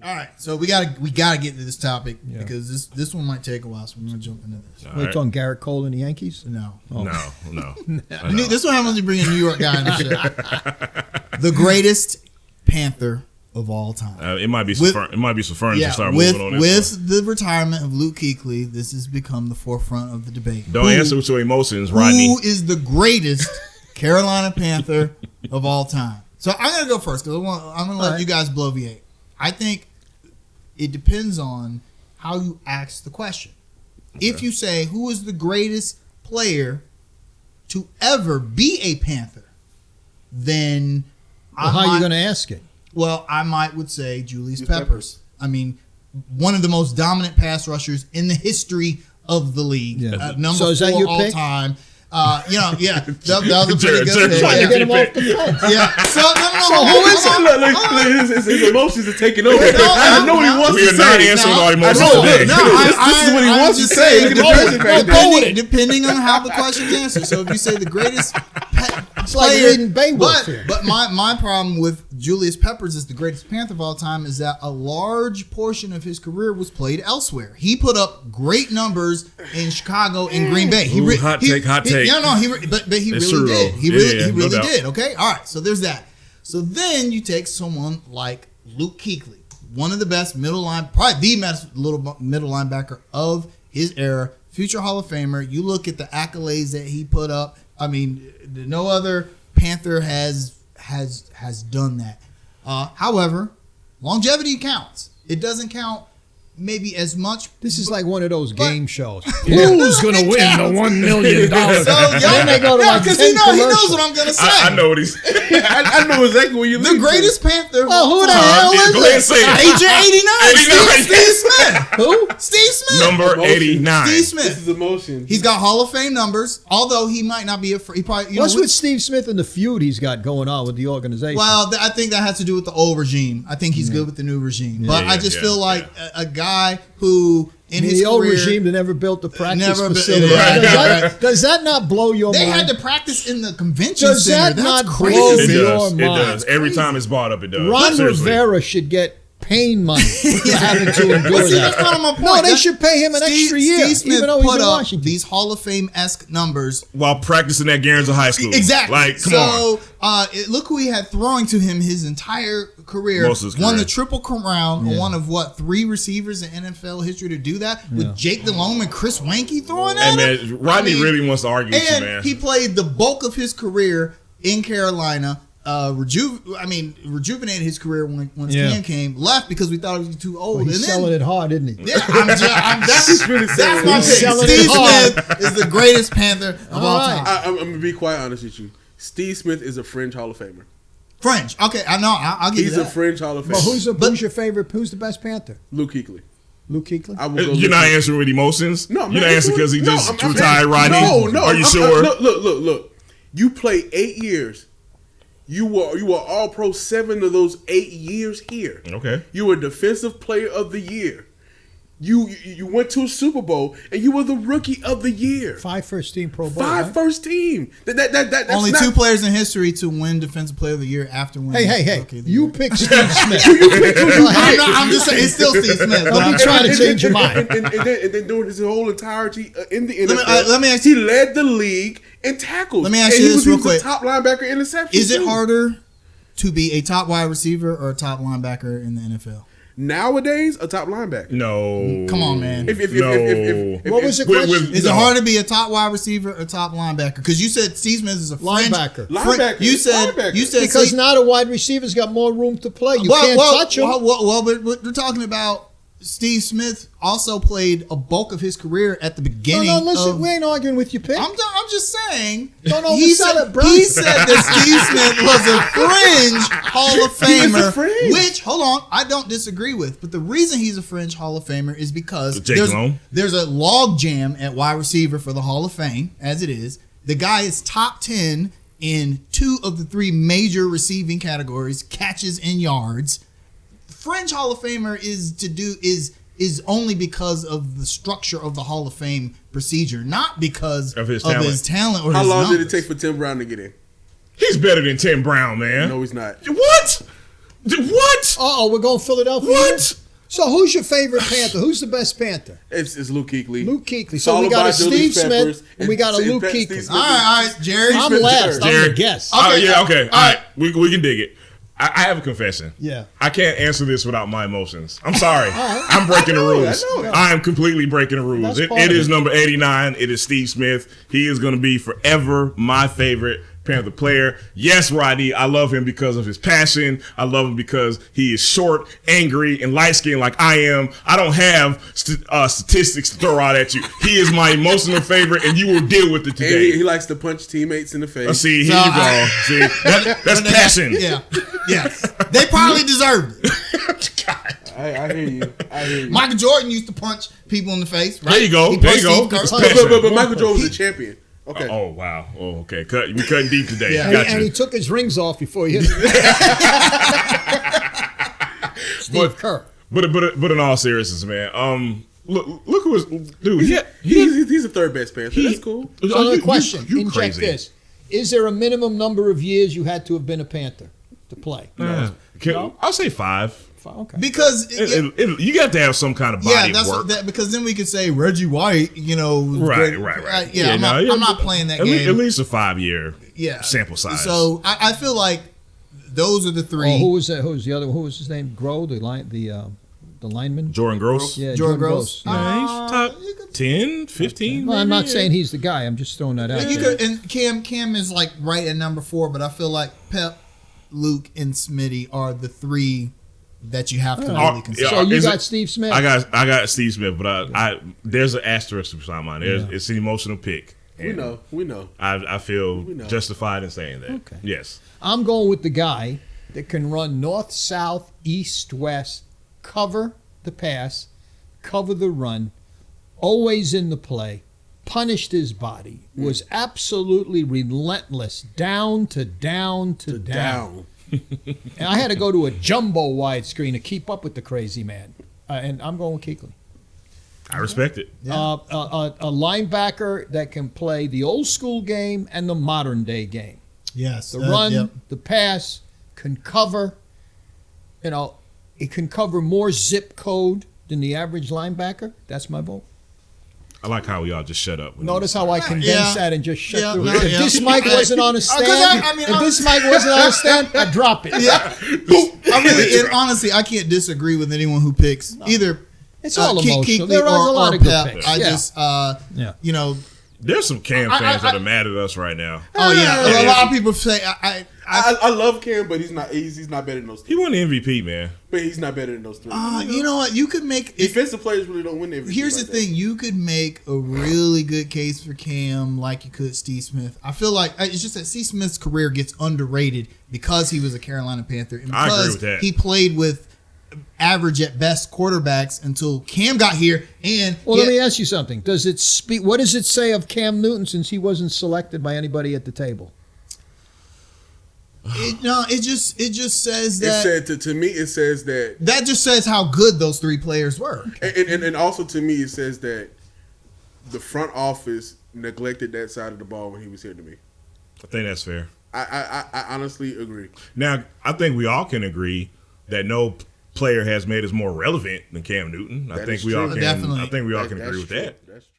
All right, so we gotta get to this topic because this one might take a while, so we're gonna jump into this. We're talking Garrett Cole and the Yankees? No. This one happens to bring a New York guy in the show. The greatest Panther of all time. It might be some furniture to start moving on this. With the retirement of Luke Kuechly, this has become the forefront of the debate. Don't answer with your emotions, Rodney. Who is the greatest Carolina Panther of all time? So I'm gonna go first because I'm gonna let you guys bloviate. I think it depends on how you ask the question. Okay. If you say who is the greatest player to ever be a Panther, then how are you going to ask it? Well, I would say Julius Peppers. I mean, one of the most dominant pass rushers in the history of the league. Yeah. Number 4 all time. That was a pretty good pick. Trying to get him off the fence. Yeah. So who is it? His emotions are taking over. I know what he wants to say. We are not answering all emotions today. This is what he wants to say. Depending on how the question's answered. So if you say the greatest it's like reading Beowulf here. But my problem with Julius Peppers as the greatest Panther of all time is that a large portion of his career was played elsewhere. He put up great numbers in Chicago and Green Bay. Hot take. But he really did. He really did. Okay, all right. So there's that. So then you take someone like Luke Kuechly, one of the best probably the best middle linebacker of his era, future Hall of Famer. You look at the accolades that he put up. I mean, no other Panther has done that. However, longevity counts. It doesn't count maybe as much. This is like one of those game shows. Who's going to win the $1 million? Then they go to because he knows what I'm going to say. I know what he's. I know exactly what you mean. The greatest Panther. Well, who the hell is it? Agent 89. Steve Smith. Who? Steve Smith. Number 89. Steve Smith. This is emotion. He's got Hall of Fame numbers, although he might not be he probably. What's with Steve Smith and the feud he's got going on with the organization? Well, I think that has to do with the old regime. I think he's good with the new regime, but I just feel like a guy who in his old career, regime that never built the practice facility. Does that not blow your mind? They had to practice in the convention center. Does that not crazy? blow your mind? It does. Every time it's brought up, it does. Ron Rivera should get pain money for having to endure that. That's kind of my point. No, they should pay him an extra year, Steve Smith even though he's put in up Washington. These Hall of Fame-esque numbers while practicing at Guernsey High School. Exactly. Like, come on. Look who he had throwing to him his entire career. Most of his won career. the Triple Crown. One of 3 receivers in NFL history to do that with Jake Delhomme and Chris Wanke throwing at him. Man, Rodney really wants to argue with you, man. And he played the bulk of his career in Carolina. Rejuvenated his career when his team came. Left because we thought he was too old. Well, he's selling it hard, isn't he? Yeah, that's my pick. Steve Smith is the greatest Panther of all time. I'm going to be quite honest with you. Steve Smith is a fringe Hall of Famer. Fringe. Okay, I know. I'll give you that. He's a fringe Hall of Famer. But who's your favorite? Who's the best Panther? Luke Kuechly. Luke Kuechly? You're not answering with emotions? No, you're not answering because he just retired, Rodney? No. Are you sure? Look. You played 8 years. You were all pro 7 of those 8 years here. Okay. You were defensive player of the year. You went to a Super Bowl and you were the rookie of the year. 5 first team Pro Bowl. 5 first team. That's only 2 players in history to win defensive player of the year after winning. Hey! You picked Steve Smith. I'm just saying it's still Steve Smith. Don't be trying to change your mind. And then during his whole entirety in the NFL, let me ask you, he led the league in tackles. Let me ask you this real quick. He was a top linebacker interception. Is it harder to be a top wide receiver or a top linebacker in the NFL? Nowadays, a top linebacker. No. Come on, man. What was the question? Is it hard to be a top wide receiver or top linebacker? Because you said Steve Smith is a linebacker. You said because now the wide receivers got more room to play. You can't touch them. Well, we're talking about Steve Smith also played a bulk of his career at the beginning. No, listen, we ain't arguing with your pick. I'm just saying. Don't oversell it, bro. He said that Steve Smith was a fringe Hall of Famer, which, hold on, I don't disagree with. But the reason he's a fringe Hall of Famer is because there's a log jam at wide receiver for the Hall of Fame, as it is. The guy is top 10 in 2 of the 3 major receiving categories, catches and yards. Fringe Hall of Famer is only because of the structure of the Hall of Fame procedure, not because of his talent or How his long numbers. did it take for Tim Brown to get in? He's better than Tim Brown, man. No, he's not. What? What? We're going Philadelphia. What? So who's your favorite Panther? Who's the best Panther? It's Luke Kuechly. Luke Kuechly. So we got a Steve Smith and we got a Luke Kuechly. All right, Jerry. I'm last. I'm the guest. Okay. Okay. All right. We can dig it. I have a confession. Yeah. I can't answer this without my emotions. I'm sorry. I'm breaking the rules. I am completely breaking the rules. It is number 89. It is Steve Smith. He is going to be forever my favorite Panther player. Yes, Rodney, I love him because of his passion. I love him because he is short, angry, and light-skinned like I am. I don't have statistics to throw out at you. He is my emotional favorite, and you will deal with it today. And he likes to punch teammates in the face. See, here you go. See, that's passion. Yeah. Yes. They probably deserved it. God. I hear you. Michael Jordan used to punch people in the face, right? There you go. But Michael Jordan was a champion. Okay. Oh, wow. Oh, okay. We cutting deep today. Yeah. Gotcha. And he took his rings off before he hit Steve Kerr. But in all seriousness, man, look who was dude. He's the third best Panther. That's cool. So another question. You Inject crazy. this. Is there a minimum number of years you had to have been a Panther to play? I'll say 5. Okay. Because you got to have some kind of body of work. Because then we could say Reggie White, Right. I'm not playing that game. At least a 5-year sample size. So I feel like those are the three. Oh, who was that? Who was the other? Who was his name? Groh, the lineman. Jordan Gross. Yeah, Jordan Gross. Yeah, he's top 10, 15. Well, I'm not saying he's the guy. I'm just throwing that out there. And Cam is like right at number 4, but I feel like Pep, Luke, and Smitty are the three that you have to really consider. So you got Steve Smith. I got Steve Smith, but I there's an asterisk beside mine. It's an emotional pick. We know. I feel justified in saying that. Okay. Yes. I'm going with the guy that can run north, south, east, west, cover the pass, cover the run, always in the play, punished his body, was absolutely relentless, down to down to down. And I had to go to a jumbo widescreen to keep up with the crazy man. And I'm going with Kuechly. I respect it. Yeah. A linebacker that can play the old school game and the modern day game. Yes. The run, the pass, can cover. It can cover more zip code than the average linebacker. That's my vote. I like how we all just shut up. Notice how I condensed that and just shut through. No, if this mic wasn't on a stand, I'd drop it. Yeah. And honestly, I can't disagree with anyone who picks either. It's all emotional. Kuechly There are a lot of good Pep. picks. There's some Cam fans that are mad at us right now. Oh yeah, a lot of people say I love Cam, but he's not better than those three. He won the MVP, man. But he's not better than those three. You know what? You could make defensive players really don't win the MVP. Here's the thing: you could make a really good case for Cam, like you could Steve Smith. I feel like it's just that Steve Smith's career gets underrated because he was a Carolina Panther and because I agree with that. He played with average at best quarterbacks until Cam got here. And let me ask you something: does it speak? What does it say of Cam Newton since he wasn't selected by anybody at the table? It just says that. To me, it says that just says how good those three players were. And also to me, it says that the front office neglected that side of the ball when he was here to me. I think that's fair. I honestly agree. Now, I think we all can agree that no player has made us more relevant than Cam Newton. I think we all can agree with that. That's true.